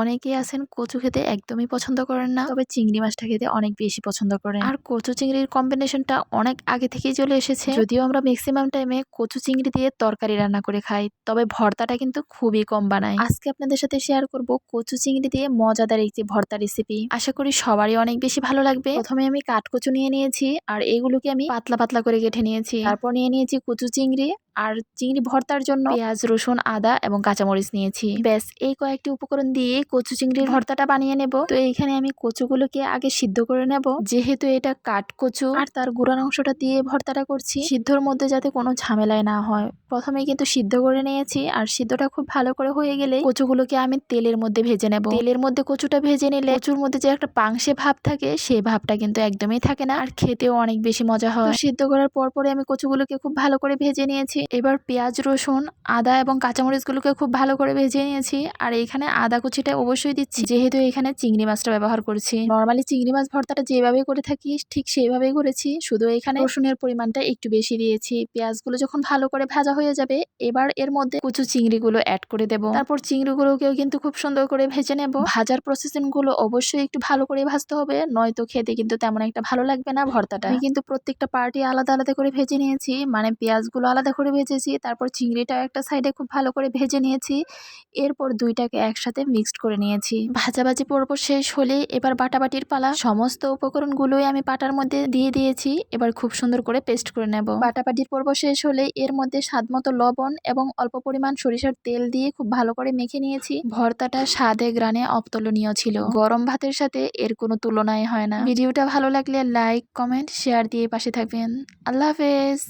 অনেকেই আছেন কচু খেতে একদমই পছন্দ করেন না, তবে চিংড়ি মাছটা খেতে অনেক বেশি পছন্দ করেন। আর কচু চিংড়ির কম্বিনেশনটা অনেক আগে থেকেই চলে এসেছে। যদিও আমরা ম্যাক্সিমাম টাইমে কচু চিংড়ি দিয়ে তরকারি রান্না করে খাই, তবে ভর্তাটা কিন্তু খুবই কম বানাই। আজকে আপনাদের সাথে শেয়ার করব কচু চিংড়ি দিয়ে মজাদার একটি ভর্তা রেসিপি। আশা করি সবারই অনেক বেশি ভালো লাগবে। প্রথমে আমি কাঠকচু নিয়ে নিয়েছি, আর এগুলোকে আমি পাতলা পাতলা করে কেটে নিয়েছি। তারপর নিয়ে নিয়েছি কচু চিংড়ি, আর চিংড়ি ভর্তার জন্য পেঁয়াজ, রসুন, আদা এবং কাঁচামরিচ নিয়েছি। ব্যাস এই কয়েকটি উপকরণ দিয়ে কচু চিংড়ির ভর্তাটা বানিয়ে নেব। তো এইখানে আমি কচুগুলোকে আগে সিদ্ধ করে নেব, যেহেতু এটা কাঠ কচু আর তার গুঁড়ার অংশটা দিয়ে ভর্তাটা করছি, সিদ্ধর মধ্যে যাতে কোনো ঝামেলায় না হয়। প্রথমে কিন্তু সিদ্ধ করে নিয়েছি, আর সিদ্ধটা খুব ভালো করে হয়ে গেলে কচুগুলোকে আমি তেলের মধ্যে ভেজে নেব। তেলের মধ্যে কচুটা ভেজে নিলে কচুর মধ্যে যে একটা পাংশে ভাব থাকে, সেই ভাবটা কিন্তু একদমই থাকে না, আর খেতেও অনেক বেশি মজা হয়। সিদ্ধ করার পরে আমি কচুগুলোকে খুব ভালো করে ভেজে নিয়েছি। এবার পেঁয়াজ, রসুন, আদা এবং কাঁচামরিচগুলোকে খুব ভালো করে ভেজে নিয়েছি। আর এখানে আদা কুচিটা অবশ্যই দিচ্ছি, যেহেতু এখানে চিংড়ি মাছটা ব্যবহার করছি। নর্মালি চিংড়ি মাছ ভর্তাটা যেভাবে করে থাকি ঠিক সেইভাবেই করেছি, শুধু এখানে রসুনের পরিমাণটা একটু বেশি দিয়েছি। পেঁয়াজগুলো যখন ভালো করে ভাজা হয়ে যাবে, এবার এর মধ্যে কচু চিংড়িগুলো অ্যাড করে দেব। তারপর চিংড়িগুলোকেও কিন্তু খুব সুন্দর করে ভেজে নেব। ভাজার প্রসেসিং গুলো অবশ্যই একটু ভালো করে ভাজতে হবে, নয়তো খেতে কিন্তু তেমন একটা ভালো লাগবে না ভর্তাটা। আমি কিন্তু প্রত্যেকটা পার্টি আলাদা আলাদা করে ভেজে নিয়েছি, মানে পেঁয়াজগুলো আলাদা করে ভেজেছি, তারপর চিংড়িটাও একটা সাইডে খুব ভালো করে ভেজে নিয়েছি। এরপর দুইটাকে একসাথে মিক্সড করে নিয়েছি। ভাজাভাজি পর্ব শেষ হলে এবার বাটাবাটির পালা। সমস্ত উপকরণগুলোই আমি পাটার মধ্যে দিয়ে দিয়েছি, এবার খুব সুন্দর করে পেস্ট করে নেব। বাটাবাটির পর্ব শেষ হলে এর মধ্যে স্বাদমতো লবণ এবং অল্প পরিমাণ সরিষার তেল দিয়ে খুব ভালো করে মেখে নিয়েছি। ভর্তাটা স্বাদে গ্রানে অতুলনীয় ছিল। গরম ভাতের সাথে এর কোনো তুলনাই হয় না। ভিডিওটা ভালো লাগলে লাইক, কমেন্ট, শেয়ার দিয়ে পাশে থাকবেন। আল্লাহ হাফেজ।